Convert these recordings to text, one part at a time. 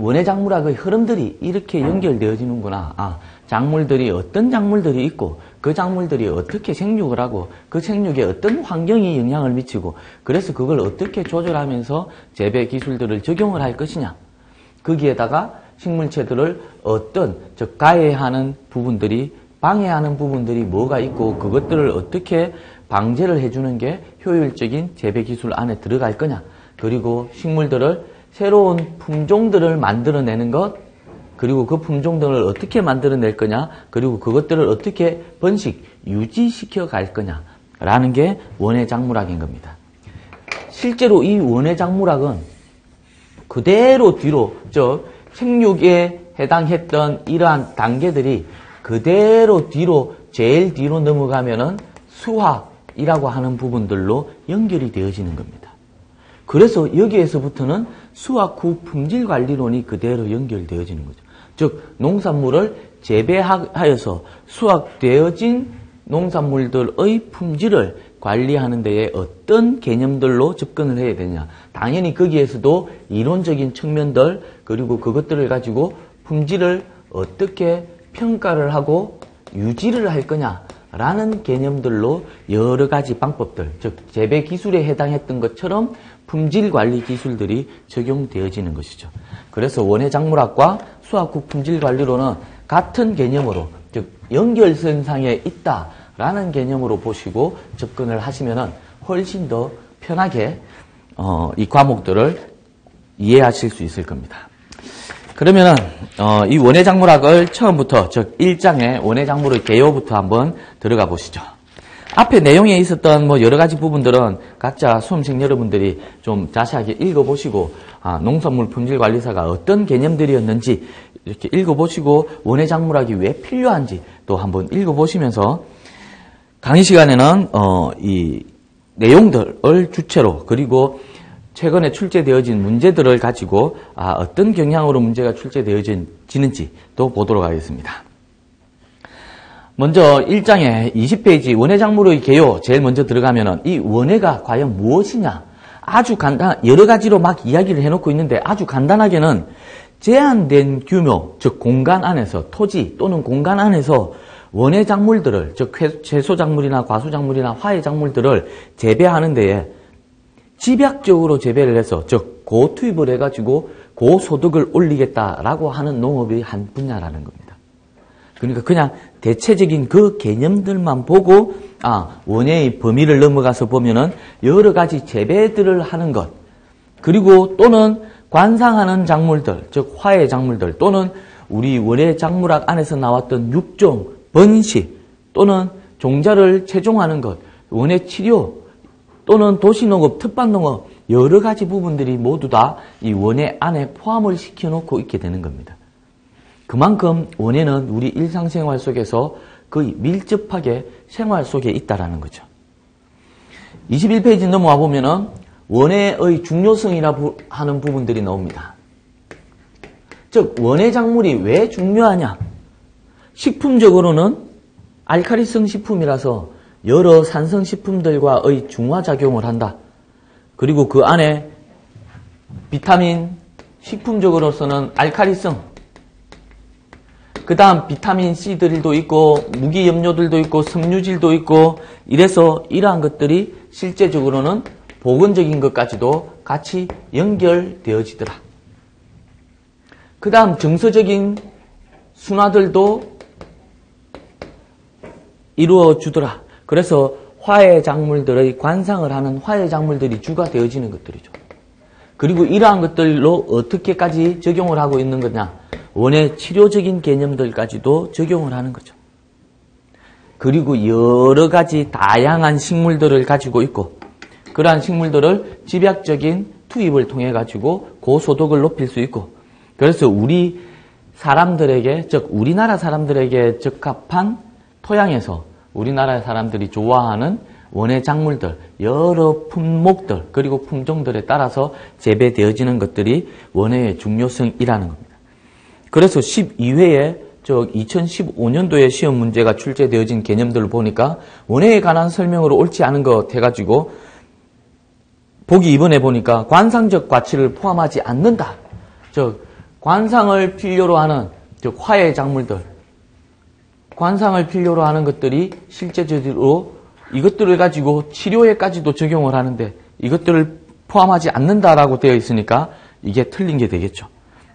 원예 작물학의 흐름들이 이렇게 연결되어지는구나. 작물들이 어떤 작물들이 있고 그 작물들이 어떻게 생육을 하고 그 생육에 어떤 환경이 영향을 미치고 그래서 그걸 어떻게 조절하면서 재배 기술들을 적용을 할 것이냐. 거기에다가 식물체들을 어떤 즉 가해하는 부분들이 방해하는 부분들이 뭐가 있고 그것들을 어떻게 방제를 해주는 게 효율적인 재배 기술 안에 들어갈 거냐. 그리고 식물들을 새로운 품종들을 만들어내는 것, 그리고 그 품종들을 어떻게 만들어낼 거냐, 그리고 그것들을 어떻게 번식, 유지시켜 갈 거냐라는 게 원예 작물학인 겁니다. 실제로 이 원예 작물학은 그대로 뒤로, 생육에 해당했던 이러한 단계들이 그대로 뒤로, 제일 뒤로 넘어가면은 수학이라고 하는 부분들로 연결이 되어지는 겁니다. 그래서 여기에서부터는 수학 후 품질 관리론이 그대로 연결되어지는 거죠. 즉 농산물을 재배하여서 수확되어진 농산물들의 품질을 관리하는 데에 어떤 개념들로 접근을 해야 되냐. 당연히 거기에서도 이론적인 측면들 그리고 그것들을 가지고 품질을 어떻게 평가를 하고 유지를 할 거냐라는 개념들로 여러 가지 방법들, 즉 재배 기술에 해당했던 것처럼 품질 관리 기술들이 적용되어지는 것이죠. 그래서 원예 작물학과 수학 후 품질 관리론은 같은 개념으로, 즉 연결선상에 있다라는 개념으로 보시고 접근을 하시면은 훨씬 더 편하게 이 과목들을 이해하실 수 있을 겁니다. 그러면은 이 원예 작물학을 처음부터, 즉 1장의 원예 작물의 개요부터 한번 들어가 보시죠. 앞에 내용에 있었던 여러 가지 부분들은 각자 수험생 여러분들이 좀 자세하게 읽어보시고 농산물 품질관리사가 어떤 개념들이었는지 이렇게 읽어보시고 원예 작물학이 왜 필요한지 또 한번 읽어보시면서 강의 시간에는 이 내용들을 주체로 그리고 최근에 출제되어진 문제들을 가지고 어떤 경향으로 문제가 출제되어지는지 또 보도록 하겠습니다. 먼저 1장에 20페이지 원예 작물의 개요 제일 먼저 들어가면은 이 원예가 과연 무엇이냐 아주 여러 가지로 막 이야기를 해놓고 있는데 아주 간단하게는 제한된 규모, 즉 공간 안에서 토지 또는 공간 안에서 원예 작물들을, 즉 채소 작물이나 과수 작물이나 화훼 작물들을 재배하는 데에 집약적으로 재배를 해서, 즉 고투입을 해가지고 고소득을 올리겠다라고 하는 농업의 한 분야라는 겁니다. 그러니까 그냥 대체적인 그 개념들만 보고 원예의 범위를 넘어가서 보면은 여러 가지 재배들을 하는 것, 그리고 또는 관상하는 작물들, 즉 화훼 작물들 또는 우리 원예 작물학 안에서 나왔던 육종, 번식 또는 종자를 채종하는 것, 원예 치료 또는 도시농업, 특반농업 여러 가지 부분들이 모두 다 이 원예 안에 포함을 시켜놓고 있게 되는 겁니다. 그만큼 원예는 우리 일상생활 속에서 거의 밀접하게 생활 속에 있다라는 거죠. 21페이지 넘어와 보면은 원예의 중요성이라 하는 부분들이 나옵니다. 즉 원예 작물이 왜 중요하냐? 식품적으로는 알칼리성 식품이라서 여러 산성 식품들과의 중화작용을 한다. 그리고 그 안에 비타민, 식품적으로서는 알칼리성, 그 다음 비타민 C들도 있고 무기염료들도 있고 섬유질도 있고 이래서 이러한 것들이 실제적으로는 보건적인 것까지도 같이 연결되어지더라. 그 다음 정서적인 순화들도 이루어주더라. 그래서 화훼 작물들의 관상을 하는 화훼 작물들이 주가 되어지는 것들이죠. 그리고 이러한 것들로 어떻게까지 적용을 하고 있는 거냐? 원예 치료적인 개념들까지도 적용을 하는 거죠. 그리고 여러 가지 다양한 식물들을 가지고 있고 그러한 식물들을 집약적인 투입을 통해 가지고 고소득을 높일 수 있고 그래서 우리 사람들에게, 즉 우리나라 사람들에게 적합한 토양에서 우리나라 사람들이 좋아하는 원예 작물들, 여러 품목들 그리고 품종들에 따라서 재배되어지는 것들이 원예의 중요성이라는 겁니다. 그래서 12회에 2015년도에 시험 문제가 출제되어진 개념들을 보니까 원예에 관한 설명으로 옳지 않은 것 해가지고 보기 2번에 보니까 관상적 가치를 포함하지 않는다. 관상을 필요로 하는, 즉 화해 작물들, 관상을 필요로 하는 것들이 실제적으로 이것들을 가지고 치료에까지도 적용을 하는데 이것들을 포함하지 않는다라고 되어 있으니까 이게 틀린 게 되겠죠.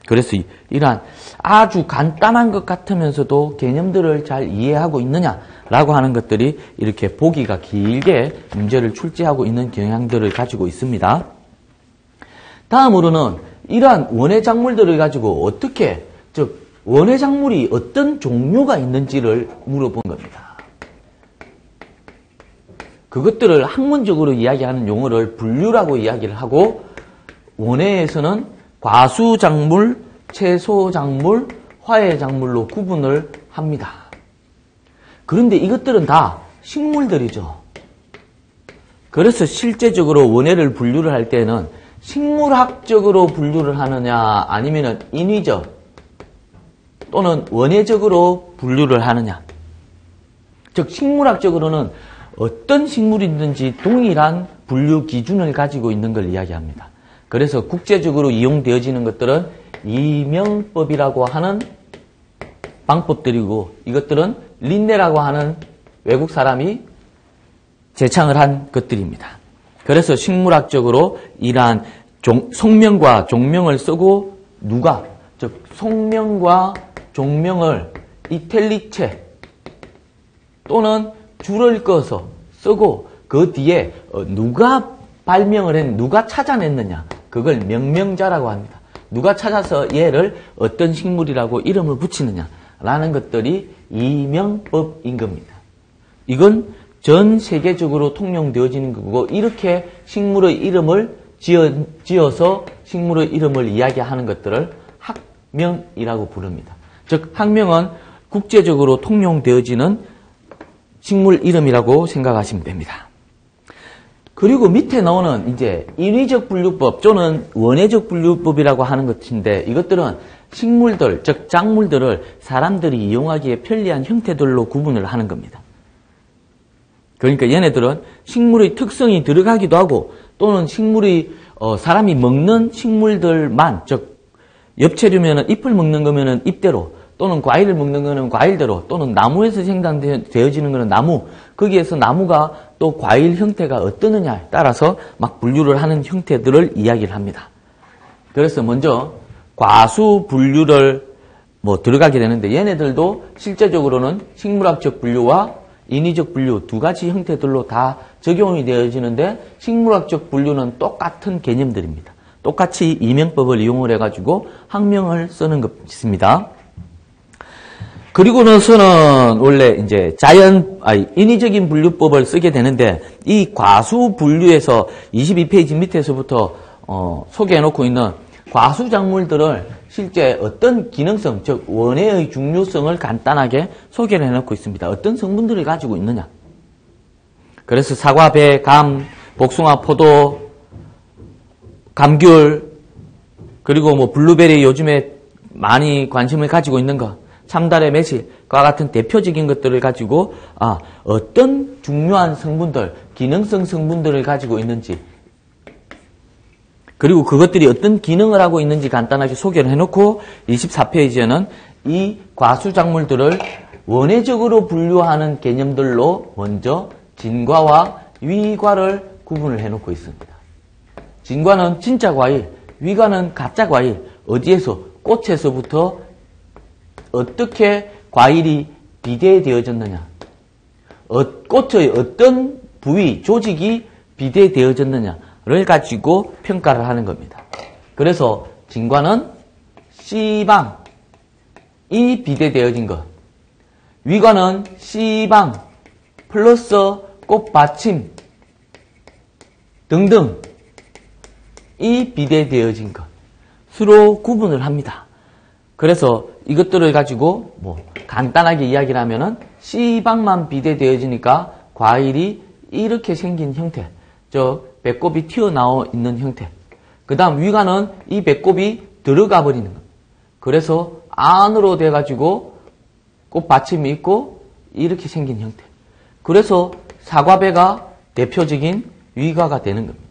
그래서 이러한 아주 간단한 것 같으면서도 개념들을 잘 이해하고 있느냐라고 하는 것들이 이렇게 보기가 길게 문제를 출제하고 있는 경향들을 가지고 있습니다. 다음으로는 이러한 원예 작물들을 가지고 어떻게, 즉 원예 작물이 어떤 종류가 있는지를 물어본 겁니다. 그것들을 학문적으로 이야기하는 용어를 분류라고 이야기를 하고, 원예에서는 과수작물, 채소작물, 화해작물로 구분을 합니다. 그런데 이것들은 다 식물들이죠. 그래서 실제적으로 원예를 분류를 할 때는 식물학적으로 분류를 하느냐, 아니면 인위적 또는 원예적으로 분류를 하느냐. 즉 식물학적으로는 어떤 식물이든지 동일한 분류 기준을 가지고 있는 걸 이야기합니다. 그래서 국제적으로 이용되어지는 것들은 이명법이라고 하는 방법들이고, 이것들은 린네라고 하는 외국 사람이 제창을 한 것들입니다. 그래서 식물학적으로 이러한 속명과 종명을 쓰고, 누가, 즉 속명과 종명을 이탈리체 또는 줄을 꺼서 쓰고, 그 뒤에 누가 발명을 누가 찾아냈느냐, 그걸 명명자라고 합니다. 누가 찾아서 얘를 어떤 식물이라고 이름을 붙이느냐라는 것들이 이명법인 겁니다. 이건 전 세계적으로 통용되어지는 거고, 이렇게 식물의 이름을 지어서 식물의 이름을 이야기하는 것들을 학명이라고 부릅니다. 즉 학명은 국제적으로 통용되어지는 식물 이름이라고 생각하시면 됩니다. 그리고 밑에 나오는 이제 인위적 분류법 또는 원예적 분류법이라고 하는 것인데, 이것들은 식물들, 즉 작물들을 사람들이 이용하기에 편리한 형태들로 구분을 하는 겁니다. 그러니까 얘네들은 식물의 특성이 들어가기도 하고, 또는 식물이 사람이 먹는 식물들만, 즉 엽채류면은 잎을 먹는 거면은 잎대로, 또는 과일을 먹는 거는 과일대로, 또는 나무에서 생산되어지는 거는 나무, 거기에서 나무가 또 과일 형태가 어떠느냐에 따라서 막 분류를 하는 형태들을 이야기를 합니다. 그래서 먼저 과수 분류를 들어가게 되는데, 얘네들도 실제적으로는 식물학적 분류와 인위적 분류 두 가지 형태들로 다 적용이 되어지는데, 식물학적 분류는 똑같은 개념들입니다. 똑같이 이명법을 이용을 해가지고 학명을 쓰는 것입니다. 그리고 나서는 원래 이제 인위적인 분류법을 쓰게 되는데, 이 과수 분류에서 22페이지 밑에서부터 소개해놓고 있는 과수 작물들을 실제 어떤 기능성, 즉 원예의 중요성을 간단하게 소개를 해놓고 있습니다. 어떤 성분들을 가지고 있느냐. 그래서 사과, 배, 감, 복숭아, 포도, 감귤, 그리고 블루베리 요즘에 많이 관심을 가지고 있는 것, 참다래, 매실과 같은 대표적인 것들을 가지고 어떤 중요한 성분들, 기능성 성분들을 가지고 있는지, 그리고 그것들이 어떤 기능을 하고 있는지 간단하게 소개를 해놓고, 24페이지에는 이 과수작물들을 원예적으로 분류하는 개념들로 먼저 진과와 위과를 구분을 해놓고 있습니다. 진과는 진짜 과일, 위과는 가짜 과일, 어디에서, 꽃에서부터 어떻게 과일이 비대되어졌느냐, 꽃의 어떤 부위, 조직이 비대되어졌느냐를 가지고 평가를 하는 겁니다. 그래서 진과는 씨방이 비대되어진 것, 위과는 씨방 플러스 꽃받침 등등 이 비대되어진 것으로 구분을 합니다. 그래서 이것들을 가지고 간단하게 이야기를 하면은 씨방만 비대되어지니까 과일이 이렇게 생긴 형태, 배꼽이 튀어나와 있는 형태. 그 다음 위과는 이 배꼽이 들어가 버리는 것. 그래서 안으로 돼가지고 꽃받침이 있고 이렇게 생긴 형태. 그래서 사과배가 대표적인 위과가 되는 겁니다.